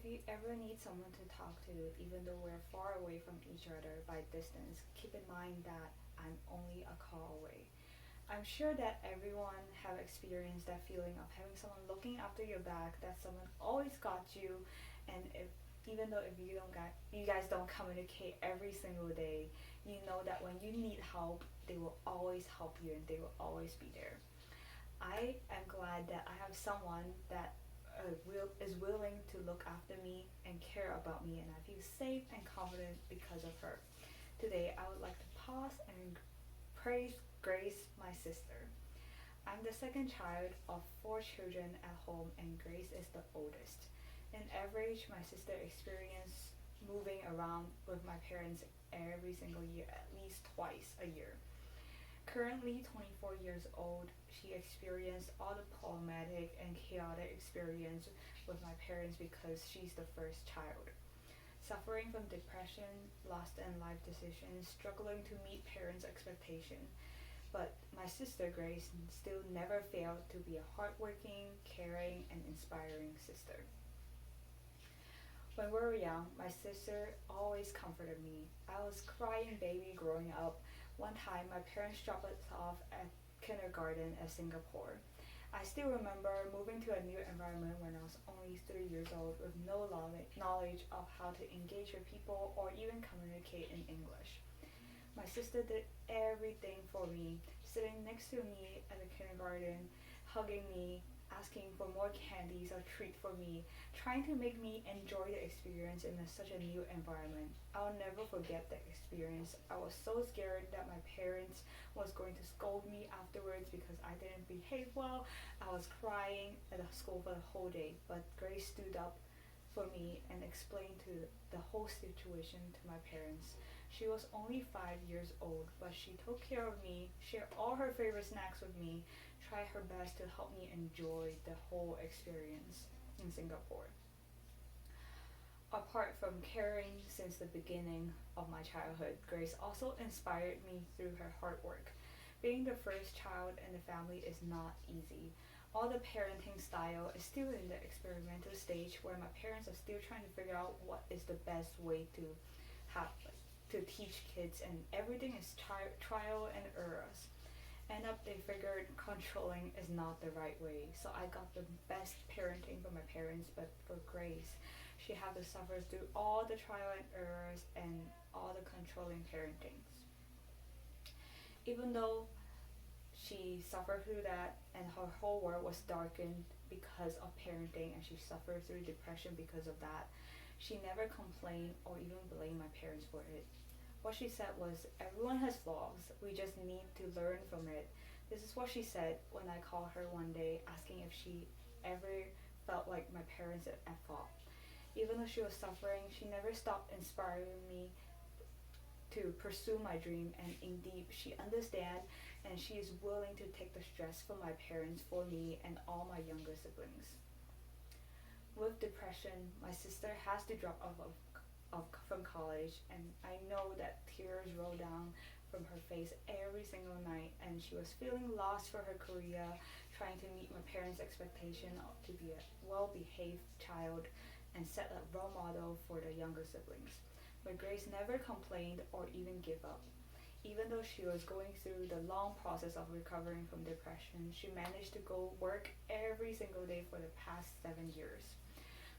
you ever need someone to talk to, even though we're far away from each other by distance, keep in mind that I'm only a call away. I'm sure that everyone have experienced that feeling of having someone looking after your back, that someone always got you, and if even though if you guys don't communicate every single day, you know that when you need help, they will always help you and they will always be there. I am glad that I have someone that is willing to look after me and care about me, and I feel safe and confident because of her. Today, I would like to pause and praise Grace, my sister. I'm the second child of four children at home, and Grace is the oldest. In average, my sister experienced moving around with my parents every single year, at least twice a year. Currently 24 years old, she experienced all the problematic and chaotic experience with my parents because she's the first child. Suffering from depression, lost in life decisions, struggling to meet parents' expectation. But my sister Grace still never failed to be a hardworking, caring, and inspiring sister. When we were young, my sister always comforted me. I was crying baby growing up. One time, my parents dropped us off at kindergarten at Singapore. I still remember moving to a new environment when I was only 3 years old with no knowledge of how to engage with people or even communicate in English. My sister did everything for me, sitting next to me at the kindergarten, hugging me, asking for more candies or treat for me, trying to make me enjoy the experience in such a new environment. I'll never forget that experience. I was so scared that my parents was going to scold me afterwards because I didn't behave well. I was crying at the school for the whole day, but Grace stood up for me and explained to the whole situation to my parents. She was only 5 years old, but she took care of me, shared all her favorite snacks with me, tried her best to help me enjoy the whole experience in Singapore. Apart from caring since the beginning of my childhood, Grace also inspired me through her hard work. Being the first child in the family is not easy. All the parenting style is still in the experimental stage where my parents are still trying to figure out what is the best way to have to teach kids, and everything is trial and errors. End up they figured controlling is not the right way. So I got the best parenting from my parents, but for Grace, she had to suffer through all the trial and errors and all the controlling parentings. Even though she suffered through that and her whole world was darkened because of parenting and she suffered through depression because of that, she never complained or even blamed my parents for it. What she said was, everyone has flaws, we just need to learn from it. This is what she said when I called her one day asking if she ever felt like my parents at fault. Even though she was suffering, she never stopped inspiring me to pursue my dream, and indeed she understands and she is willing to take the stress from my parents for me and all my younger siblings. With depression, my sister has to drop from college, and I know that tears roll down from her face every single night, and she was feeling lost for her career, trying to meet my parents' expectation to be a well-behaved child and set a role model for the younger siblings. But Grace never complained or even gave up. Even though she was going through the long process of recovering from depression, she managed to go work every single day for the past 7 years.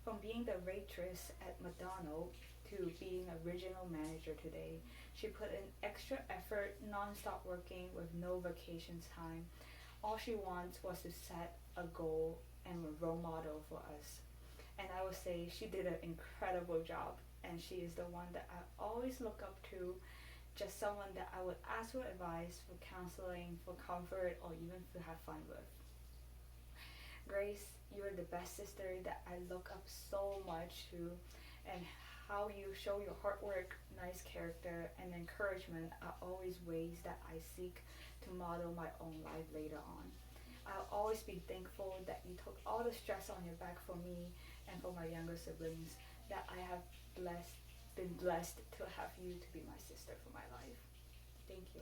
From being the waitress at McDonald's to being a regional manager today, she put in extra effort, non-stop working with no vacation time. All she wants was to set a goal and a role model for us. And I would say she did an incredible job, and she is the one that I always look up to, just someone that I would ask for advice, for counseling, for comfort, or even to have fun with. Grace, you're the best sister that I look up so much to, and how you show your hard work, nice character, and encouragement are always ways that I seek to model my own life later on. I'll always be thankful that you took all the stress on your back for me and for my younger siblings, that I have been blessed to have you to be my sister for my life. Thank you.